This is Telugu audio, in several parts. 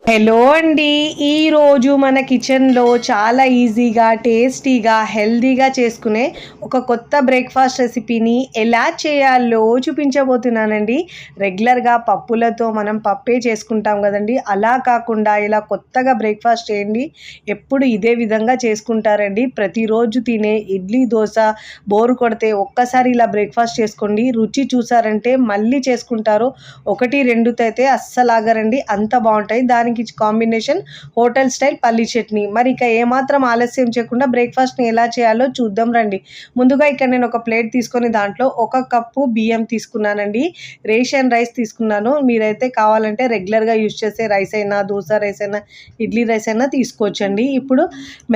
హలో అండి. ఈరోజు మన కిచెన్లో చాలా ఈజీగా టేస్టీగా హెల్తీగా చేసుకునే ఒక కొత్త బ్రేక్ఫాస్ట్ రెసిపీని ఎలా చేయాలో చూపించబోతున్నానండి. రెగ్యులర్గా పప్పులతో మనం పప్పే చేసుకుంటాం కదండి, అలా కాకుండా ఇలా కొత్తగా బ్రేక్ఫాస్ట్ చేయండి. ఎప్పుడు ఇదే విధంగా చేసుకుంటారండి. ప్రతిరోజు తినే ఇడ్లీ దోశ బోరు కొడితే ఒక్కసారి ఇలా బ్రేక్ఫాస్ట్ చేసుకోండి. రుచి చూసారంటే మళ్ళీ చేసుకుంటారు. 1-2 అయితే అస్సలు ఆగరండి, అంత బాగుంటాయి. దానికి కాంబినేషన్ హోటల్ స్టైల్ పల్లీ చట్నీ. మరి ఇక ఏమాత్రం ఆలస్యం చేయకుండా బ్రేక్ఫాస్ట్ని ఎలా చేయాలో చూద్దాం రండి. ముందుగా ఇక్కడ నేను ఒక ప్లేట్ తీసుకొని దాంట్లో 1 కప్పు బియ్యం తీసుకున్నానండి. రేషన్ రైస్ తీసుకున్నాను. మీరైతే కావాలంటే రెగ్యులర్గా యూజ్ చేసే రైస్ అయినా, దోశ రైస్ అయినా, ఇడ్లీ రైస్ అయినా తీసుకోవచ్చండి. ఇప్పుడు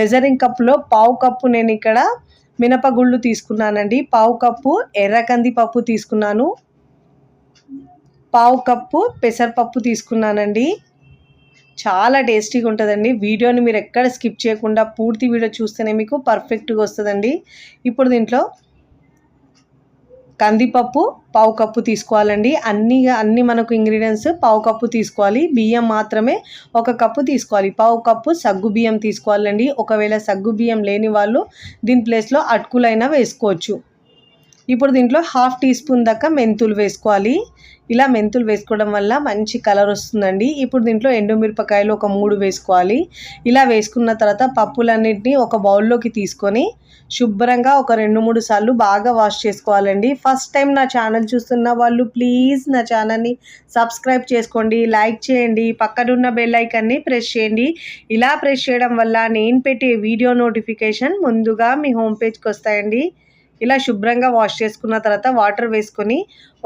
మెజరింగ్ కప్లో 1/2 కప్పు నేను ఇక్కడ మినపగుళ్ళు తీసుకున్నానండి. 1/2 కప్పు ఎర్ర కందిపప్పు తీసుకున్నాను. 1/2 కప్పు పెసరపప్పు తీసుకున్నానండి. చాలా టేస్టీగా ఉంటుందండి. వీడియోని మీరు ఎక్కడ స్కిప్ చేయకుండా పూర్తి వీడియో చూస్తేనే మీకు పర్ఫెక్ట్గా వస్తుందండి. ఇప్పుడు దీంట్లో కందిపప్పు 1/2 కప్పు తీసుకోవాలండి. అన్ని మనకు ఇంగ్రీడియంట్స్ 1/2 కప్పు తీసుకోవాలి. బియ్యం మాత్రమే 1 కప్పు తీసుకోవాలి. 1/2 కప్పు సగ్గు బియ్యం తీసుకోవాలండి. ఒకవేళ సగ్గు బియ్యం లేని వాళ్ళు దీని ప్లేస్లో అటుకులైనా వేసుకోవచ్చు. ఇప్పుడు దీంట్లో 1/2 టీ స్పూన్ దాకా మెంతులు వేసుకోవాలి. ఇలా మెంతులు వేసుకోవడం వల్ల మంచి కలర్ వస్తుందండి. ఇప్పుడు దీంట్లో ఎండుమిరపకాయలు ఒక 3 వేసుకోవాలి. ఇలా వేసుకున్న తర్వాత పప్పులన్నింటినీ ఒక బౌల్లోకి తీసుకొని శుభ్రంగా ఒక 2-3 సార్లు బాగా వాష్ చేసుకోవాలండి. ఫస్ట్ టైం నా ఛానల్ చూస్తున్న వాళ్ళు ప్లీజ్ నా ఛానల్ని సబ్స్క్రైబ్ చేసుకోండి, లైక్ చేయండి, పక్కనున్న బెల్ ఐకాన్ని ప్రెస్ చేయండి. ఇలా ప్రెస్ చేయడం వల్ల నేను పెట్టే వీడియో నోటిఫికేషన్ ముందుగా మీ హోమ్ పేజ్కి వస్తాయండి. ఇలా శుభ్రంగా వాష్ చేసుకున్న తర్వాత వాటర్ వేసుకొని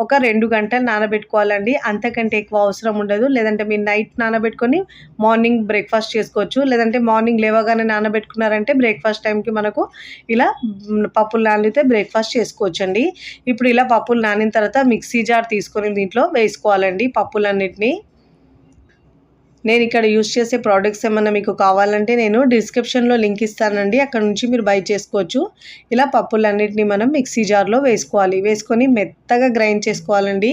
ఒక 2 గంటలు నానబెట్టుకోవాలండి. అంతకంటే ఎక్కువ అవసరం ఉండదు. లేదంటే మీరు నైట్ నానబెట్టుకొని మార్నింగ్ బ్రేక్ఫాస్ట్ చేసుకోవచ్చు. లేదంటే మార్నింగ్ లేవగానే నానబెట్టుకున్నారంటే బ్రేక్ఫాస్ట్ టైంకి మనకు ఇలా పప్పులు నానితే బ్రేక్ఫాస్ట్ చేసుకోవచ్చండి. ఇప్పుడు ఇలా పప్పులు నానిన తర్వాత మిక్సీ జార్ తీసుకొని దీంట్లో వేసుకోవాలండి పప్పులన్నిటినీ. నేను ఇక్కడ యూస్ చేసే ప్రోడక్ట్స్ ఏమన్నా మీకు కావాలంటే నేను డిస్క్రిప్షన్లో లింక్ ఇస్తానండి, అక్కడ నుంచి మీరు బై చేసుకోవచ్చు. ఇలా పప్పులన్నిటినీ మనం మిక్సీ జార్లో వేసుకోవాలి. వేసుకొని మెత్తగా గ్రైండ్ చేసుకోవాలండి.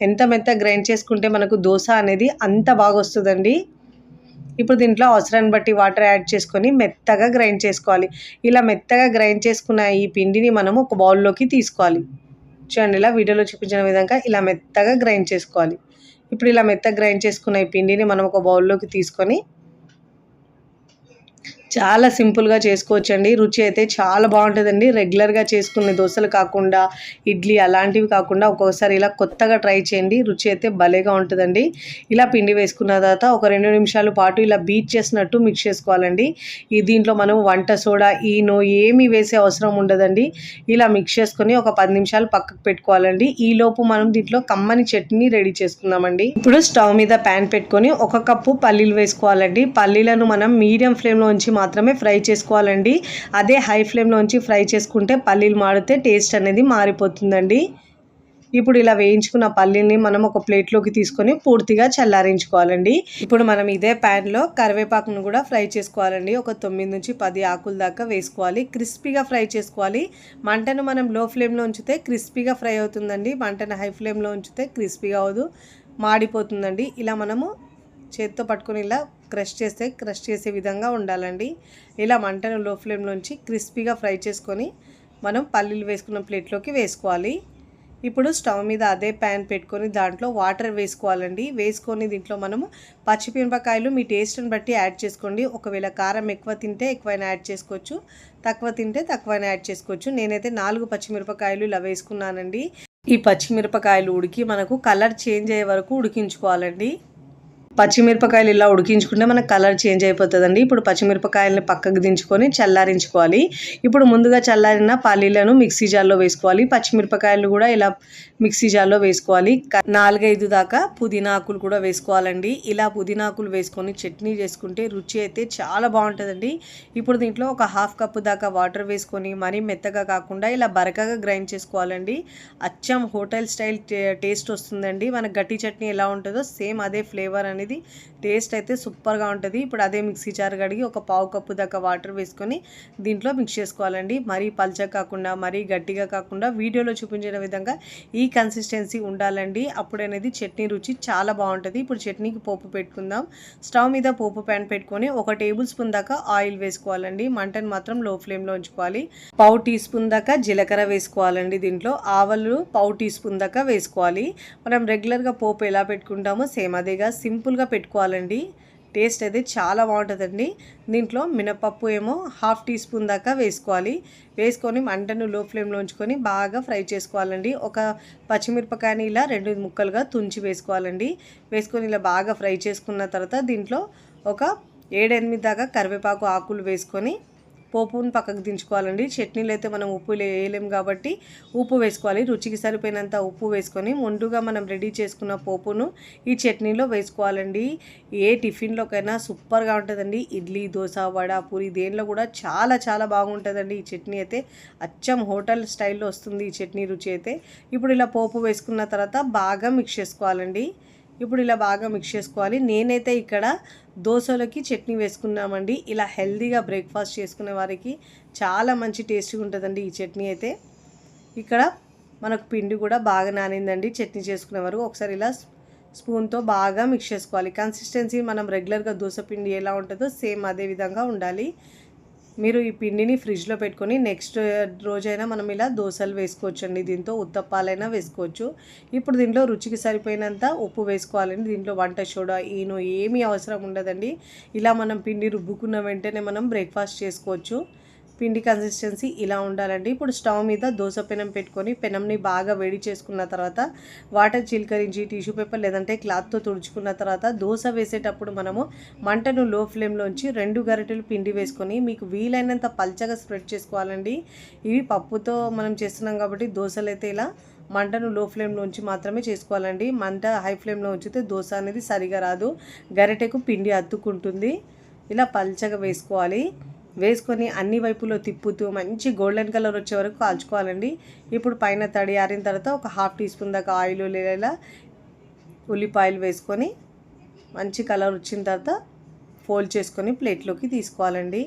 ఎంత మెత్తగా గ్రైండ్ చేసుకుంటే మనకు దోశ అనేది అంత బాగా వస్తుందండి. ఇప్పుడు దీంట్లో అవసరాన్ని బట్టి వాటర్ యాడ్ చేసుకొని మెత్తగా గ్రైండ్ చేసుకోవాలి. ఇలా మెత్తగా గ్రైండ్ చేసుకున్న ఈ పిండిని మనము ఒక బౌల్లోకి తీసుకోవాలి. చూడండి, ఇలా వీడియోలో చూపించిన విధంగా ఇలా మెత్తగా గ్రైండ్ చేసుకోవాలి. ఇప్పుడు ఇలా మెత్తగా గ్రైండ్ చేసుకున్న ఈ పిండిని మనం ఒక బౌల్లోకి తీసుకొని చాలా సింపుల్గా చేసుకోవచ్చండి. రుచి అయితే చాలా బాగుంటుందండి. రెగ్యులర్గా చేసుకునే దోశలు కాకుండా, ఇడ్లీ అలాంటివి కాకుండా ఒక్కొక్కసారి ఇలా కొత్తగా ట్రై చేయండి. రుచి అయితే భలేగా ఉంటుందండి. ఇలా పిండి వేసుకున్న తర్వాత ఒక 2 నిమిషాల పాటు ఇలా బీట్ చేసినట్టు మిక్స్ చేసుకోవాలండి. దీంట్లో మనం వంట సోడా, ఈనో ఏమీ వేసే అవసరం ఉండదండి. ఇలా మిక్స్ చేసుకొని ఒక 10 నిమిషాలు పక్కకు పెట్టుకోవాలండి. ఈలోపు మనం దీంట్లో కమ్మని చట్నీ రెడీ చేసుకుందామండి. ఇప్పుడు స్టవ్ మీద ప్యాన్ పెట్టుకొని 1 కప్పు పల్లీలు వేసుకోవాలండి. పల్లీలను మనం మీడియం ఫ్లేమ్లో ఉంచి మాత్రమే ఫ్రై చేసుకోవాలండి. అదే హై ఫ్లేమ్లో ఉంచి ఫ్రై చేసుకుంటే పల్లీలు మాడితే టేస్ట్ అనేది మారిపోతుందండి. ఇప్పుడు ఇలా వేయించుకున్న పల్లీని మనం ఒక ప్లేట్లోకి తీసుకొని పూర్తిగా చల్లారించుకోవాలండి. ఇప్పుడు మనం ఇదే ప్యాన్లో కరివేపాకును కూడా ఫ్రై చేసుకోవాలండి. ఒక 9-10 ఆకుల దాకా వేసుకోవాలి. క్రిస్పీగా ఫ్రై చేసుకోవాలి. మంటను మనం లో ఫ్లేమ్లో ఉంచితే క్రిస్పీగా ఫ్రై అవుతుందండి. మంటను హై ఫ్లేమ్లో ఉంచితే క్రిస్పీగా అవ్వదు, మాడిపోతుందండి. ఇలా మనము చేత్తో పట్టుకొని ఇలా క్రష్ చేసే విధంగా ఉండాలండి. ఇలా మంటను లో ఫ్లేమ్లోంచి క్రిస్పీగా ఫ్రై చేసుకొని మనం పల్లీలు వేసుకున్న ప్లేట్లోకి వేసుకోవాలి. ఇప్పుడు స్టవ్ మీద అదే ప్యాన్ పెట్టుకొని దాంట్లో వాటర్ వేసుకోవాలండి. వేసుకొని దీంట్లో మనము పచ్చిమిరపకాయలు మీ టేస్ట్ని బట్టి యాడ్ చేసుకోండి. ఒకవేళ కారం ఎక్కువ తింటే ఎక్కువైనా యాడ్ చేసుకోవచ్చు, తక్కువ తింటే తక్కువైనా యాడ్ చేసుకోవచ్చు. నేనైతే 4 పచ్చిమిరపకాయలు ఇలా వేసుకున్నానండి. ఈ పచ్చిమిరపకాయలు ఉడికి మనకు కలర్ చేంజ్ అయ్యే వరకు ఉడికించుకోవాలండి. పచ్చిమిరపకాయలు ఇలా ఉడికించుకుంటే మనకు కలర్ చేంజ్ అయిపోతుందండి. ఇప్పుడు పచ్చిమిరపకాయలని పక్కకు దించుకొని చల్లారించుకోవాలి. ఇప్పుడు ముందుగా చల్లారిన పల్లీలను మిక్సీ జార్లో వేసుకోవాలి. పచ్చిమిరపకాయలు కూడా ఇలా మిక్సీ జార్లో వేసుకోవాలి. 4-5 దాకా పుదీనాకులు కూడా వేసుకోవాలండి. ఇలా పుదీనాకులు వేసుకొని చట్నీ చేసుకుంటే రుచి అయితే చాలా బాగుంటుందండి. ఇప్పుడు దీంట్లో ఒక 1/2 కప్పు దాకా వాటర్ వేసుకొని మరీ మెత్తగా కాకుండా ఇలా బరకగా గ్రైండ్ చేసుకోవాలండి. అచ్చం హోటల్ స్టైల్ టేస్ట్ వస్తుందండి. మన గట్టి చట్నీ ఎలా ఉంటుందో సేమ్ అదే ఫ్లేవర్ అనేది అనేది టేస్ట్ అయితే సూపర్గా ఉంటుంది. ఇప్పుడు అదే మిక్సీ జార్ కడిగి ఒక పావు కప్పు దాకా వాటర్ వేసుకొని దీంట్లో మిక్స్ చేసుకోవాలండి. మరీ పల్చగా కాకుండా మరీ గట్టిగా కాకుండా వీడియోలో చూపించిన విధంగా ఈ కన్సిస్టెన్సీ ఉండాలండి. అప్పుడనేది చట్నీ రుచి చాలా బాగుంటుంది. ఇప్పుడు చట్నీకి పోపు పెట్టుకుందాం. స్టవ్ మీద పోపు ప్యాన్ పెట్టుకొని 1 టేబుల్ స్పూన్ దాకా ఆయిల్ వేసుకోవాలండి. మంటను మాత్రం లో ఫ్లేమ్లో ఉంచుకోవాలి. పావు టీ స్పూన్ దాకా జీలకర్ర వేసుకోవాలండి. దీంట్లో ఆవాలు పావు టీ స్పూన్ దాకా వేసుకోవాలి. మనం రెగ్యులర్గా పోపు ఎలా పెట్టుకుంటామో సేమ్ అదేగా సింపుల్గా పెట్టుకోవాలండి. టేస్ట్ అయితే చాలా బాగుంటుందండి. దీంట్లో మినపప్పు ఏమో 1/2 టీ స్పూన్ దాకా వేసుకోవాలి. వేసుకొని మంటను లో ఫ్లేమ్లో ఉంచుకొని బాగా ఫ్రై చేసుకోవాలండి. ఒక పచ్చిమిరపకాయని ఇలా 2 ముక్కలుగా తుంచి వేసుకోవాలండి. వేసుకొని ఇలా బాగా ఫ్రై చేసుకున్న తర్వాత దీంట్లో ఒక 7-8 దాకా కరివేపాకు ఆకులు వేసుకొని పోపుని పక్కకు దించుకోవాలండి. చట్నీలో అయితే మనం ఉప్పు వేయలేము కాబట్టి ఉప్పు వేసుకోవాలి. రుచికి సరిపోయినంత ఉప్పు వేసుకొని ముందుగా మనం రెడీ చేసుకున్న పోపును ఈ చట్నీలో వేసుకోవాలండి. ఏ టిఫిన్లోకైనా సూపర్గా ఉంటుందండి. ఇడ్లీ, దోశ, వడ, పూరి దేనిలో కూడా చాలా చాలా బాగుంటుందండి. ఈ చట్నీ అయితే అచ్చం హోటల్ స్టైల్లో వస్తుంది ఈ చట్నీ రుచి అయితే. ఇప్పుడు ఇలా పోపు వేసుకున్న తర్వాత బాగా మిక్స్ చేసుకోవాలండి. ఇప్పుడు ఇలా బాగా మిక్స్ చేసుకోవాలి. నేనైతే ఇక్కడ దోశలకి చట్నీ వేసుకున్నామండి. ఇలా హెల్తీగా బ్రేక్ఫాస్ట్ చేసుకునే వారికి చాలా మంచి టేస్ట్గా ఉంటుందండి ఈ చట్నీ అయితే. ఇక్కడ మనకు పిండి కూడా బాగా నానిందండి. చట్నీ చేసుకునే వరకు ఒకసారి ఇలా స్పూన్తో బాగా మిక్స్ చేసుకోవాలి. కన్సిస్టెన్సీ మనం రెగ్యులర్గా దోశ పిండి ఎలా ఉంటుందో సేమ్ అదే విధంగా ఉండాలి. మీరు ఈ పిండిని ఫ్రిడ్జ్లో పెట్టుకొని నెక్స్ట్ రోజైనా మనం ఇలా దోశలు వేసుకోవచ్చండి. దీంతో ఉత్తప్పాలైనా వేసుకోవచ్చు. ఇప్పుడు దీంట్లో రుచికి సరిపోయినంత ఉప్పు వేసుకోవాలండి. దీంట్లో వంట సోడా, ఈనో ఏమీ అవసరం ఉండదండి. ఇలా మనం పిండి రుబ్బుకున్న వెంటనే మనం బ్రేక్ఫాస్ట్ చేసుకోవచ్చు. పిండి కన్సిస్టెన్సీ ఇలా ఉండాలండి. ఇప్పుడు స్టవ్ మీద దోశ పెనం పెట్టుకొని పెనంని బాగా వేడి చేసుకున్న తర్వాత వాటర్ చిలకరించి టిష్యూ పేపర్ లేదంటే క్లాత్తో తుడుచుకున్న తర్వాత దోశ వేసేటప్పుడు మనము మంటను లో ఫ్లేమ్లోంచి 2 గరిటెలు పిండి వేసుకొని మీకు వీలైనంత పల్చగా స్ప్రెడ్ చేసుకోవాలండి. ఇవి పప్పుతో మనం చేస్తున్నాం కాబట్టి దోశలు అయితే ఇలా మంటను లో ఫ్లేమ్లో ఉంచి మాత్రమే చేసుకోవాలండి. మంట హై ఫ్లేమ్లో ఉంచితే దోశ అనేది సరిగా రాదు, గరిటెకు పిండి అతుక్కుంటుంది. ఇలా పల్చగా వేసుకోవాలి. వేసుకొని అన్ని వైపులో తిప్పుతూ మంచి గోల్డెన్ కలర్ వచ్చే వరకు కాల్చుకోవాలండి. ఇప్పుడు పైన తడి ఆరిన తర్వాత ఒక 1/2 టీ స్పూన్ దాకా ఆయిల్ లేదా ఉల్లిపాయలు వేసుకొని మంచి కలర్ వచ్చిన తర్వాత ఫోల్డ్ చేసుకొని ప్లేట్లోకి తీసుకోవాలండి.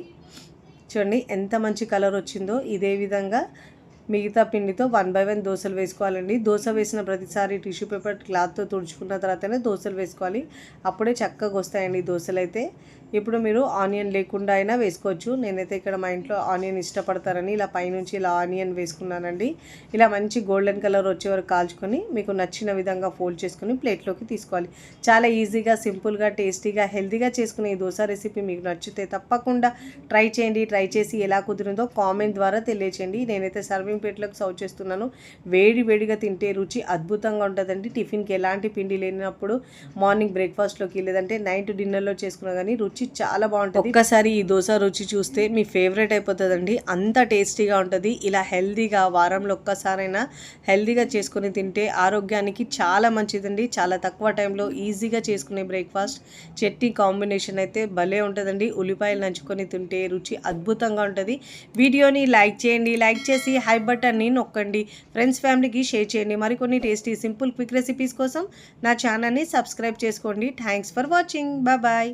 చూడండి ఎంత మంచి కలర్ వచ్చిందో. ఇదే విధంగా మిగతా పిండితో 1 by 1 దోశలు వేసుకోవాలండి. దోశ వేసిన ప్రతిసారి టిష్యూ పేపర్ క్లాత్తో తుడుచుకున్న తర్వాతనే దోశలు వేసుకోవాలి. అప్పుడే చక్కగా వస్తాయండి దోశలు అయితే. ఇప్పుడు మీరు ఆనియన్ లేకుండా అయినా వేసుకోవచ్చు. నేనైతే ఇక్కడ మా ఇంట్లో ఆనియన్ ఇష్టపడతారని ఇలా పైనుంచి ఇలా ఆనియన్ వేసుకున్నానండి. ఇలా మంచి గోల్డెన్ కలర్ వచ్చే వరకు కాల్చుకొని మీకు నచ్చిన విధంగా ఫోల్డ్ చేసుకొని ప్లేట్లోకి తీసుకోవాలి. చాలా ఈజీగా, సింపుల్గా, టేస్టీగా, హెల్తీగా చేసుకునే ఈ దోశ రెసిపీ మీకు నచ్చితే తప్పకుండా ట్రై చేయండి. ట్రై చేసి ఎలా కుదిరిందో కామెంట్ ద్వారా తెలియచేయండి. నేనైతే సర్వింగ్ ప్లేట్లోకి సర్వ్ చేస్తున్నాను. వేడి వేడిగా తింటే రుచి అద్భుతంగా ఉంటుందండి. టిఫిన్కి ఎలాంటి పిండి లేనప్పుడు మార్నింగ్ బ్రేక్ఫాస్ట్లోకి లేదంటే నైట్ డిన్నర్లో చేసుకున్నా కానీ రుచి చాలా బాగుంటుంది. ఒక్కసారి ఈ దోశ రుచి చూస్తే మీ ఫేవరెట్ అయిపోతుందండి. అంత టేస్టీగా ఉంటుంది. ఇలా హెల్తీగా వారంలో ఒక్కసారైనా హెల్తీగా చేసుకుని తింటే ఆరోగ్యానికి చాలా మంచిదండి. చాలా తక్కువ టైంలో ఈజీగా చేసుకునే బ్రేక్ఫాస్ట్. చట్నీ కాంబినేషన్ అయితే భలే ఉంటుందండి. ఉల్లిపాయలు నంచుకొని తింటే రుచి అద్భుతంగా ఉంటుంది. వీడియోని లైక్ చేయండి. లైక్ చేసి హై బటన్ని నొక్కండి. ఫ్రెండ్స్, ఫ్యామిలీకి షేర్ చేయండి. మరికొన్ని టేస్టీ, సింపుల్, క్విక్ రెసిపీస్ కోసం నా ఛానల్ని సబ్స్క్రైబ్ చేసుకోండి. Thanks for watching. బాయ్.